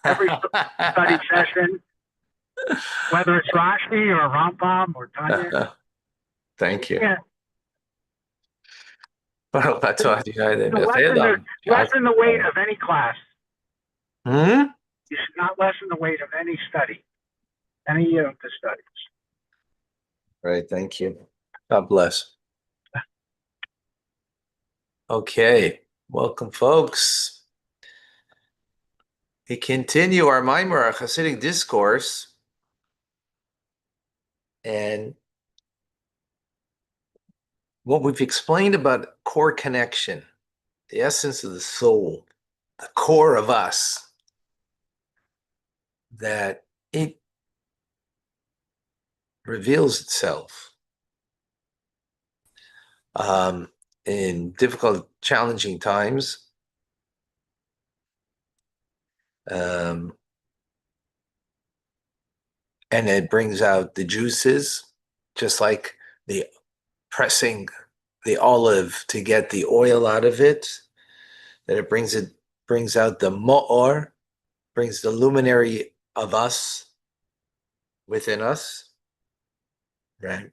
every study session, whether it's Rashi or Rambam or Tanya. Thank you. Yeah, Well, that's what you to lessen the weight of any class. Hmm? You should not lessen the weight of any study, any of the studies. Right, thank you. God bless. Okay, welcome, folks. We continue our Maimar, our Hasidic discourse, and what we've explained about core connection, the essence of the soul, the core of us, that it reveals itself in difficult, challenging times. And it brings out the juices, just like the pressing the olive to get the oil out of it, that it brings out the mo'or, brings the luminary of us within us, right?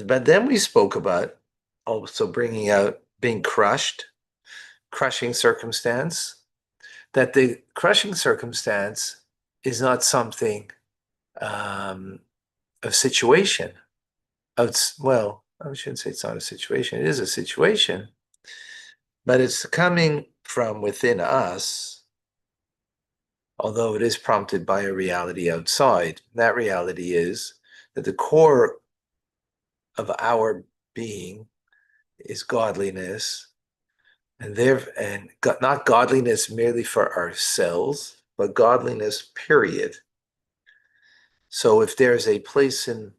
But then we spoke about also bringing out being crushing circumstance, that the crushing circumstance is not something of situation. Well, I shouldn't say it's not a situation. It is a situation, but it's coming from within us, although it is prompted by a reality outside. That reality is that the core of our being is godliness, and not godliness merely for ourselves, but godliness, period. So if there's a place in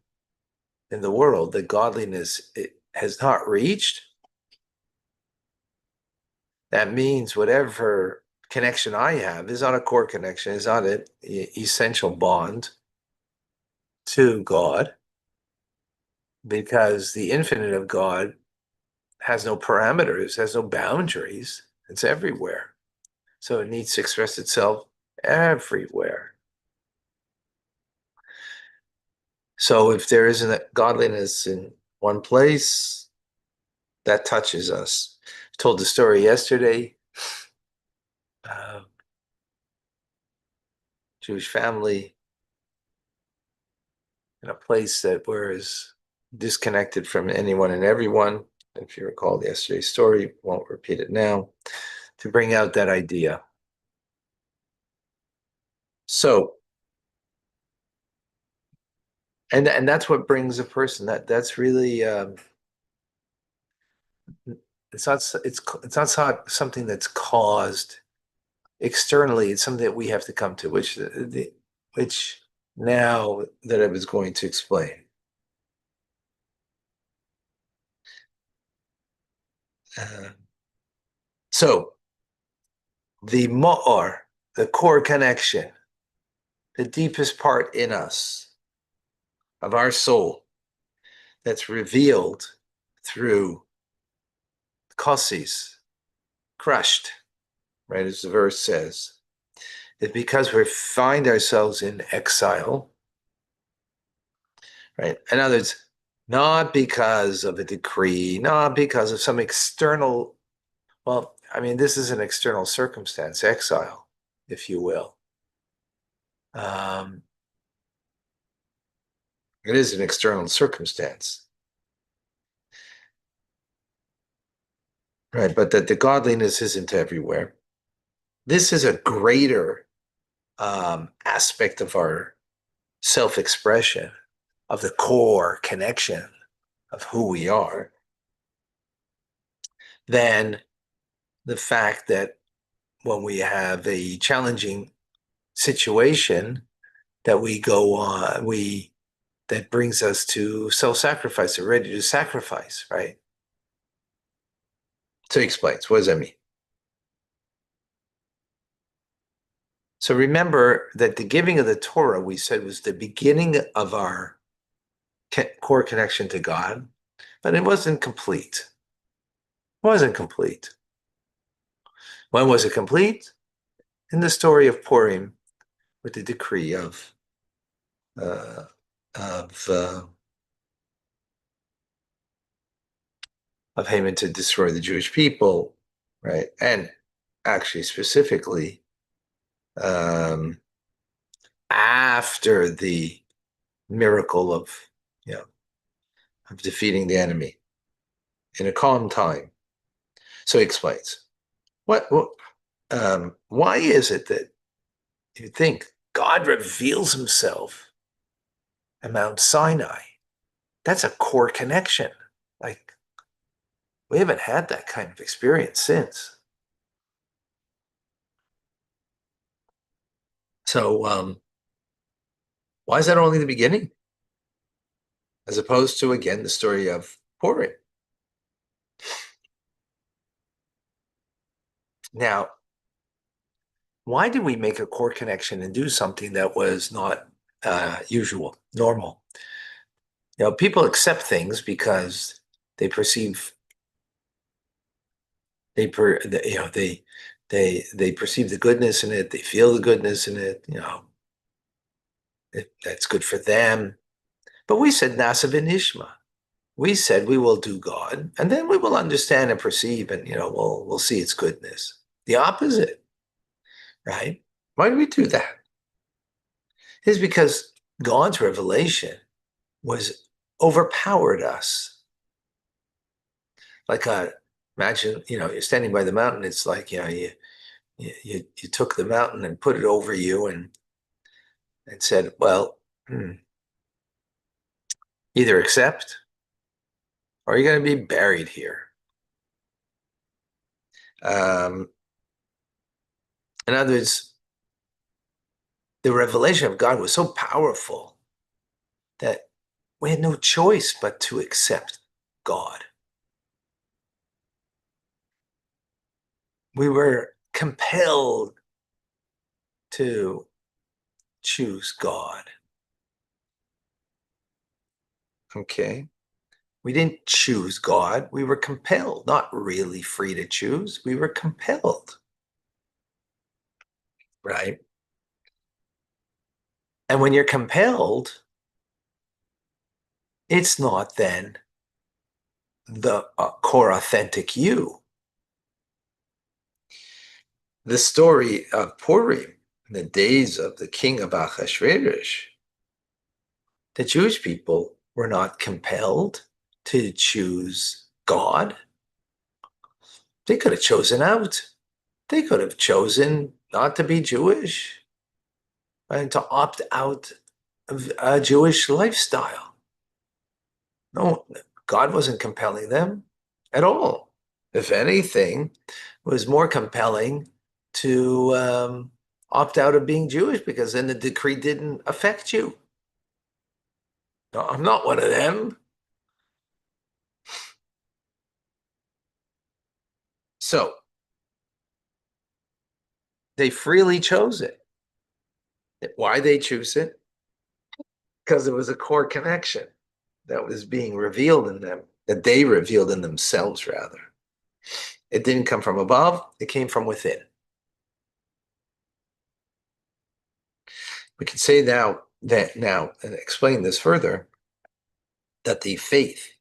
the world that godliness has not reached, that means whatever connection I have is not a core connection, is not an essential bond to God, because the infinite of God has no parameters, has no boundaries. It's everywhere. So it needs to express itself everywhere. So if there isn't a godliness in one place, that touches us. I told the story yesterday. Jewish family in a place that was disconnected from anyone and everyone. If you recall yesterday's story, won't repeat it now, to bring out that idea. So, and that's what brings a person. That's really it's not something that's caused externally. It's something that we have to come to, which now that I was going to explain. So the ma'or, the core connection, the deepest part in us of our soul, that's revealed through kosis, crushed, right, as the verse says, is because we find ourselves in exile, right? In other words, not because of a decree, not because of some external, well, I mean, this is an external circumstance, exile, if you will. It is an external circumstance, right? But that the godliness isn't everywhere. This is a greater aspect of our self-expression, of the core connection of who we are, than the fact that when we have a challenging situation that we go on, that brings us to self-sacrifice, or ready to sacrifice, right? So he explains, what does that mean? So remember that the giving of the Torah, we said, was the beginning of our core connection to God, but it wasn't complete. It wasn't complete. When was it complete? in the story of Purim, with the decree of uh, of uh, of Haman to destroy the Jewish people, right? And actually, specifically, um, after the miracle of, you know, of defeating the enemy in a calm time. So he explains why is it that you think God reveals himself at Mount Sinai? That's a core connection. Like, we haven't had that kind of experience since. So why is that only the beginning? As opposed to, again, the story of Purim. Now, why did we make a core connection and do something that was not usual, normal? You know, people accept things because they perceive they perceive the goodness in it. They feel the goodness in it. You know, that's good for them. But we said Nasa v'nishma. We said we will do God, and then we will understand and perceive, and we'll see its goodness. The opposite, right? Why do we do that? It's because God's revelation was overpowered us. Like imagine, you're standing by the mountain. It's like, you took the mountain and put it over you and said, well, either accept or you're going to be buried here. In other words, the revelation of God was so powerful that we had no choice but to accept God. We were compelled to choose God. Okay? We didn't choose God. We were compelled, not really free to choose. We were compelled. Right? And when you're compelled, it's not then the core authentic you. The story of Purim, in the days of the king of Ahasuerus, the Jewish people were not compelled to choose God. They could have chosen out. They could have chosen not to be Jewish and to opt out of a Jewish lifestyle. No, God wasn't compelling them at all. If anything, it was more compelling to opt out of being Jewish, because then the decree didn't affect you. No, I'm not one of them. So they freely chose it. Why they choose it? Because it was a core connection that was being revealed in them, that they revealed in themselves, rather. It didn't come from above, it came from within. We can say now and explain this further, that the faith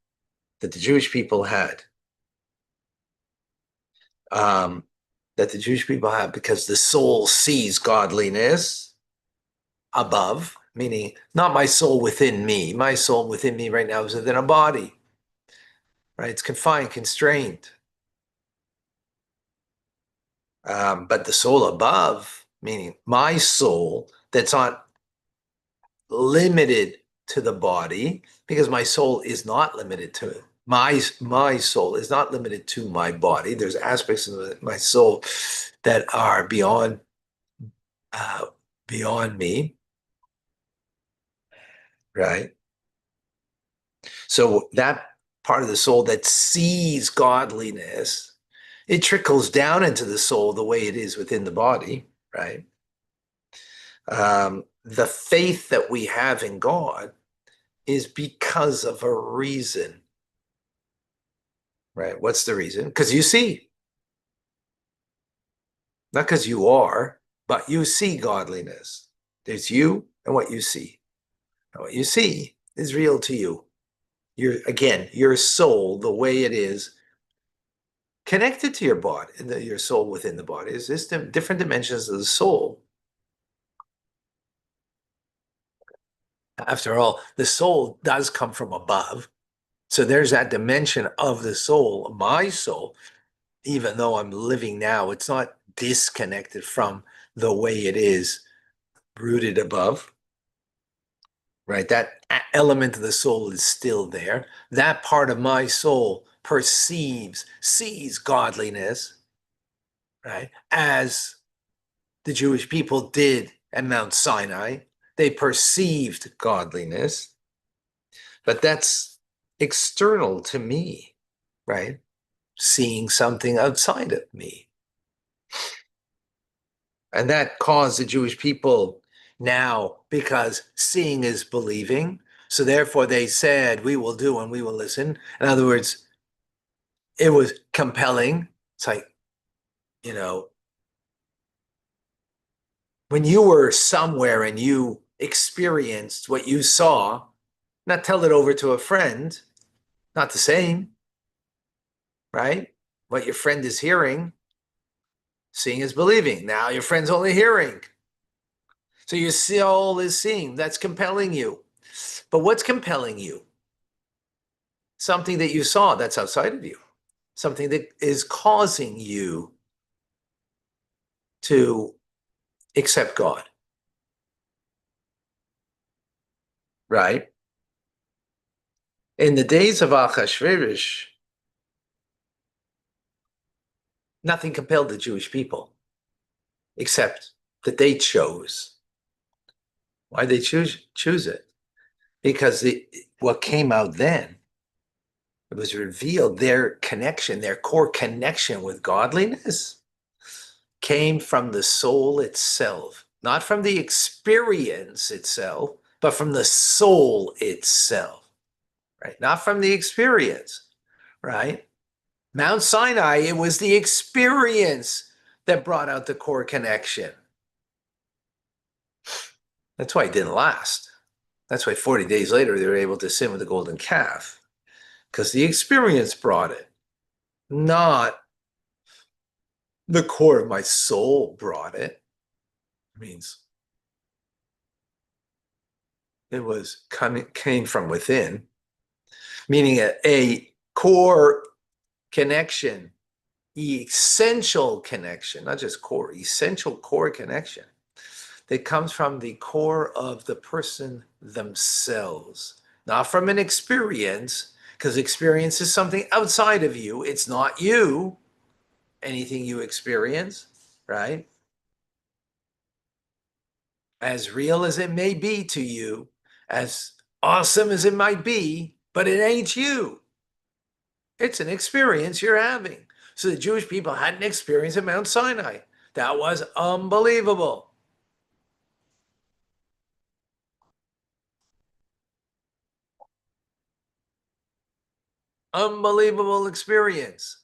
that the Jewish people had, because the soul sees godliness above, meaning not my soul within me. My soul within me right now is within a body, right? It's confined, constrained. But the soul above, meaning my soul, that's not limited to the body, because my soul is not limited to my soul is not limited to my body. There's aspects of my soul that are beyond me, right? So that part of the soul that sees godliness, it trickles down into the soul the way it is within the body, right? The faith that we have in God is because of a reason, right? What's the reason? Because you see, not because you are. but you see godliness. There's you and what you see. And what you see is real to you. Your soul, the way it is, connected to your body, your soul within the body, is this different dimensions of the soul. After all, the soul does come from above. So there's that dimension of the soul, my soul, even though I'm living now, it's not disconnected from the way it is rooted above, right? That element of the soul is still there. That part of my soul sees godliness, right? As the Jewish people did at Mount Sinai. They perceived godliness, but that's external to me, right? Seeing something outside of me. And that caused the Jewish people now, because seeing is believing, so therefore they said, we will do and we will listen. In other words, it was compelling. It's like, you know, when you were somewhere and you experienced what you saw, not tell it over to a friend, not the same, right? What your friend is hearing, seeing is believing. Now your friend's only hearing. So your soul is seeing. That's compelling you. But what's compelling you? Something that you saw that's outside of you. Something that is causing you to accept God. Right? In the days of Achashverosh, nothing compelled the Jewish people except that they chose. Why they choose it? Because what came out then, it was revealed their connection, their core connection with godliness came from the soul itself, not from the experience itself, but from the soul itself, right? Not from the experience, right? Mount Sinai, it was the experience that brought out the core connection. That's why it didn't last. That's why 40 days later they were able to sin with the golden calf, because the experience brought it, not the core of my soul brought it. It means it came from within, meaning a core connection, essential connection, not just core, essential core connection that comes from the core of the person themselves, not from an experience, because experience is something outside of you. It's not you, anything you experience, right? As real as it may be to you, as awesome as it might be, but it ain't you. It's an experience you're having. So the Jewish people had an experience at Mount Sinai. That was unbelievable. Unbelievable experience.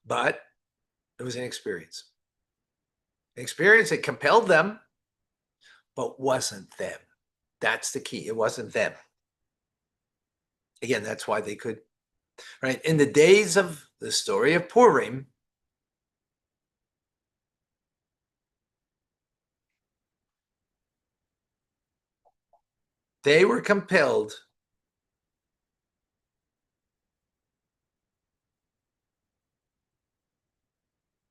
But it was an experience. An experience that compelled them, but wasn't them. That's the key. It wasn't them. Again, that's why they could, right? In the days of the story of Purim, they were compelled.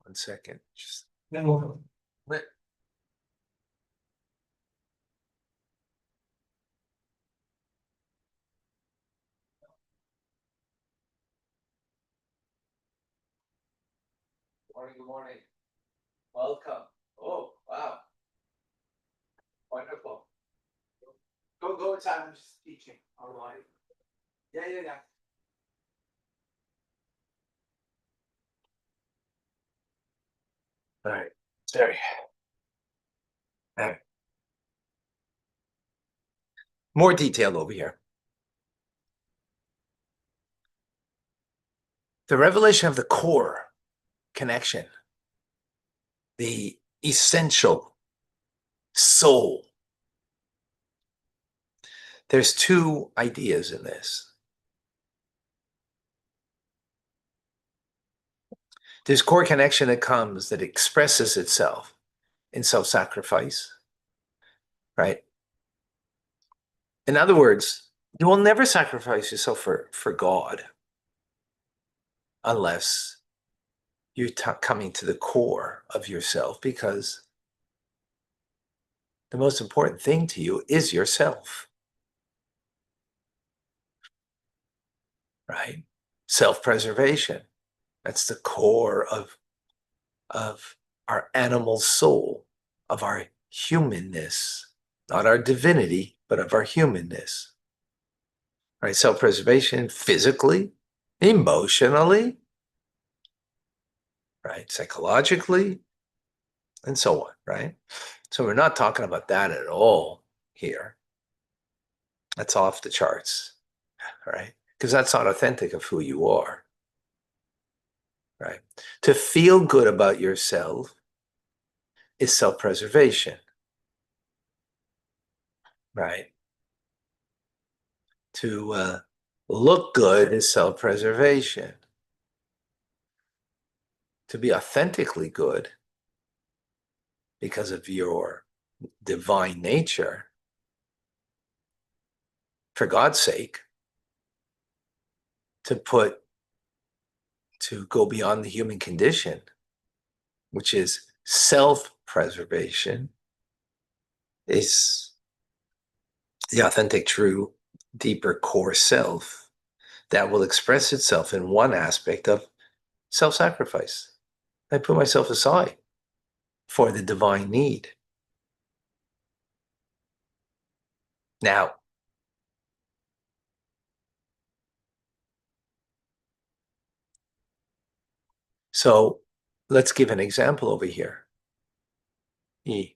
One second. Just no. Morning, good morning. Welcome. Oh, wow. Wonderful. Go inside. I'm just teaching online. Yeah. All right. Sorry. All right. More detail over here. The revelation of the core connection, the essential soul. There's two ideas in this. There's core connection that expresses itself in self-sacrifice, right? In other words, you will never sacrifice yourself for God unless you're coming to the core of yourself, because the most important thing to you is yourself, right? Self-preservation. That's the core of our animal soul, of our humanness, not our divinity, but of our humanness, right? Self-preservation physically, emotionally, right? Psychologically, and so on, right? So we're not talking about that at all here. That's off the charts, right? Because that's not authentic of who you are, right? To feel good about yourself is self-preservation, right? To look good is self-preservation. To be authentically good because of your divine nature, for God's sake, to go beyond the human condition, which is self-preservation, is the authentic, true, deeper core self that will express itself in one aspect of self-sacrifice. I put myself aside for the divine need. Now, so let's give an example over here. You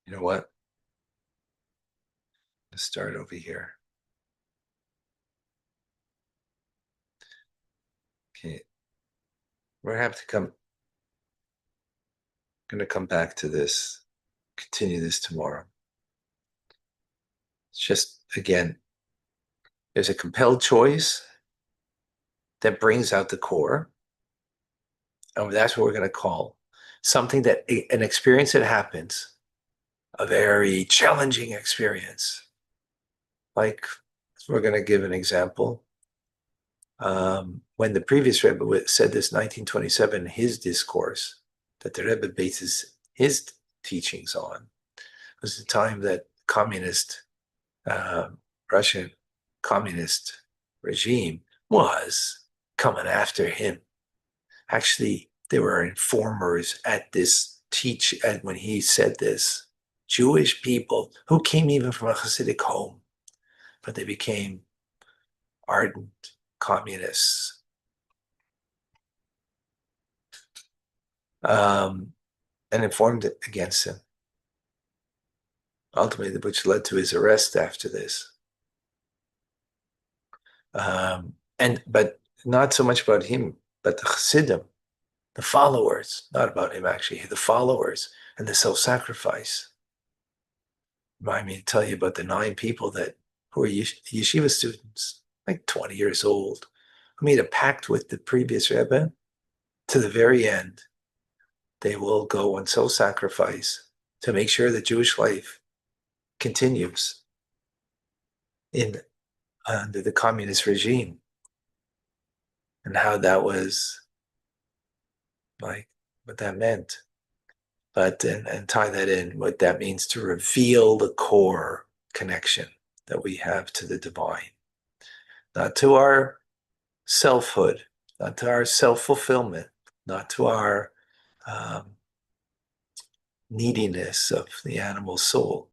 know what? Let's start over here. Okay. We're gonna have to going to come back to this, continue this tomorrow. It's just, again, there's a compelled choice that brings out the core. And that's what we're going to call something that, an experience that happens, a very challenging experience. Like, we're going to give an example. When the previous Rebbe said this 1927, his discourse that the Rebbe bases his teachings on, was the time that Russian communist regime was coming after him. Actually, there were informers at when he said this, Jewish people who came even from a Hasidic home, but they became ardent communists. And informed against him, ultimately, which led to his arrest after this. But not so much about him, but the Chassidim, the followers, not about him actually, the followers and the self-sacrifice. Remind me to tell you about the 9 people who were yeshiva students, like 20 years old, who made a pact with the previous Rebbe to the very end. They will go and self-sacrifice to make sure that Jewish life continues under the communist regime, and how that was, like, what that meant. But and tie that in, what that means to reveal the core connection that we have to the divine, not to our selfhood, not to our self-fulfillment, not to our neediness of the animal soul,